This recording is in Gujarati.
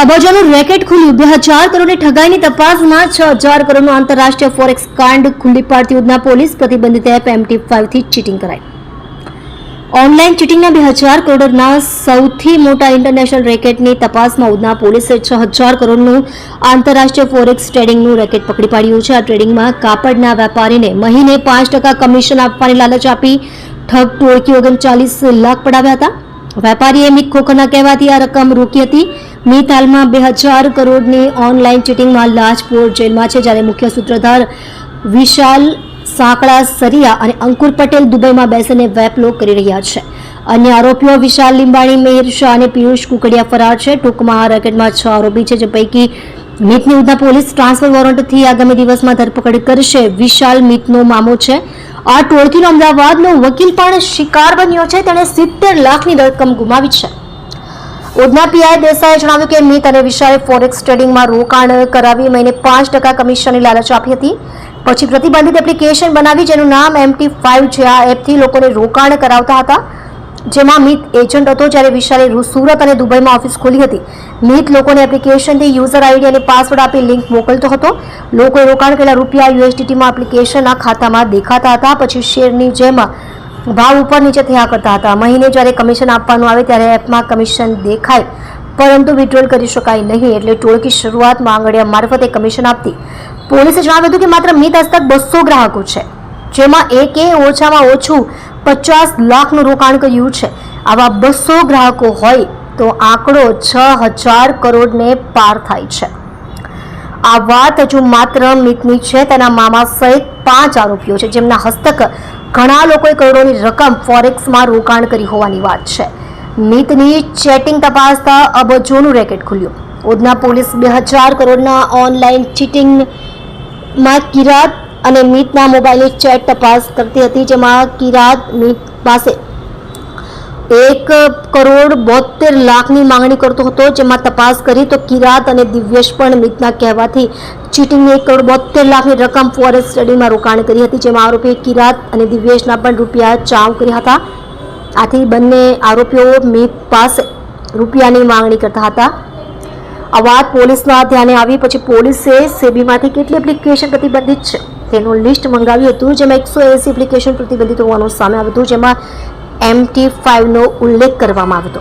અબજોનું રેકેટ ખુલ્યું 2000 કરોડની ઠગાઈની તપાસમાં 6000 કરોડનું આંતરરાષ્ટ્રીય ફોરેક્સ કાંડ ખુલ્લી પાડતી ઉધના પોલીસ પ્રતિબંધિત એપ MT5 થી ચીટિંગ કરાઈ. ઓનલાઈન ચીટિંગના 2000 કરોડના સૌથી મોટા ઇન્ટરનેશનલ રેકેટની તપાસમાં ઉધના પોલીસે 6000 કરોડનું આંતરરાષ્ટ્રીય ફોરેક્સ ટ્રેડિંગનું રેકેટ પકડી પાડ્યું છે. આ ટ્રેડિંગમાં કાપડના વેપારીને મહિને 5% કમિશન આપવાની લાલચ આપી ઠગ ટોળકી 39 લાખ પડાવ્યા હતા. વેપારીએ મિત ખોખરના કહેવાથી આ રકમ રોકી હતી. મિત હાલમાં 2000 કરોડની ઓનલાઈન ચીટિંગમાં લાજપોર જેલમાં છે, જ્યારે મુખ્ય સૂત્રધાર વિશાલ સાંકળા સરિયા અને અંકુર પટેલ દુબઈમાં બેસીને વેપલો કરી રહ્યા છે. અન્ય આરોપીઓ વિશાલ લીંબાણી, મેહર શાહ અને પિયુષ કુકડિયા ફરાર છે. ટૂંકમાં આ રેકેટમાં 6 આરોપી છે, જે પૈકી મિતની ઉધના પોલીસ ટ્રાન્સફર વોરંટથી આગામી દિવસમાં ધરપકડ કરશે. વિશાલ મિતનો મામો છે. આ ટોળકીનો અમદાવાદનો વકીલ પણ શિકાર બન્યો છે. તેણે 70 લાખની રકમ ગુમાવી છે. ઉધના પીઆઈ દેસાઈએ જણાવ્યું કે મિત અને વિશાલે ફોરેક્સ ટ્રેડિંગમાં રોકાણ કરાવી મહિને 5% કમિશનની લાલચ આપી હતી. પછી પ્રતિબંધિત એપ્લિકેશન બનાવી, જેનું નામ MT5 છે. આ એપથી લોકોને રોકાણ કરાવતા હતા, જેમાં મિત એજન્ટ હતો, જ્યારે વિશાલે સુરત અને દુબઈમાં ઓફિસ ખોલી હતી. મિત લોકોને એપ્લિકેશનથી યુઝર આઈડી અને પાસવર્ડ આપી લિંક મોકલતો હતો. લોકોએ રોકાણ કરેલા રૂપિયા USDTમાં એપ્લિકેશનના ખાતામાં દેખાતા હતા. પછી શેરની જેમ ભાવ ઉપર નીચે થયા કરતા હતા. મહિને જ્યારે કમિશન આપવાનું આવે ત્યારે એપમાં કમિશન દેખાય, પરંતુ વિડ્રોલ કરી શકાય નહીં, એટલે ટોળકી શરૂઆતમાં આંગળીયા મારફતે કમિશન આપતી. પોલીસે જણાવ્યું હતું કે માત્ર મિત હસ્તક 200 ગ્રાહકો છે, જેમાં એકે ઓછામાં ઓછું 50 લાખનું રોકાણ કર્યું છે. આવા 200 ગ્રાહકો હોય તો આંકડો 6000 કરોડને પાર થાય છે. આ વાત હજુ માત્ર મિતની છે. તેના મામા સહિત 5 આરોપીઓ છે, જેમના હસ્તક ઘણા લોકોએ કરોડોની રકમ ફોરેક્સમાં રોકાણ કરી હોવાની વાત છે. મિતની ચેટિંગ તપાસતા અબજોનું રેકેટ ખુલ્યું. ઉધના પોલીસ 2000 કરોડના ઓનલાઈન ચીટિંગમાં કિરાત અને મિતના મોબાઈલની ચેટ તપાસ કરતી હતી, જેમાં કિરાત મિત પાસે 1,72 લાખની માંગણી કરતો હતો. જેમાં તપાસ કરી તો કિરાત અને દિવ્યેશ પણ મિતના કહેવાથી ચીટિંગની 1,72 લાખની રકમ ફોરેક્સ ટ્રેડિંગમાં રોકાણ કરી હતી, જેમાં આરોપીએ કિરાત અને દિવ્યેશના પણ રૂપિયા ચાવ કર્યા હતા. આથી બંને આરોપીઓ મિત પાસે રૂપિયાની માંગણી કરતા હતા. આ વાત પોલીસના ધ્યાને આવી પછી પોલીસે સેબીમાંથી કેટલી એપ્લિકેશન પ્રતિબંધિત છે તેનું લિસ્ટ મંગાવ્યું હતું, જેમાં 180 એપ્લિકેશન પ્રતિબંધિત હોવાનું સામે આવ્યું હતું, જેમાં MT5 નો ઉલ્લેખ કરવામાં આવ્યો હતો.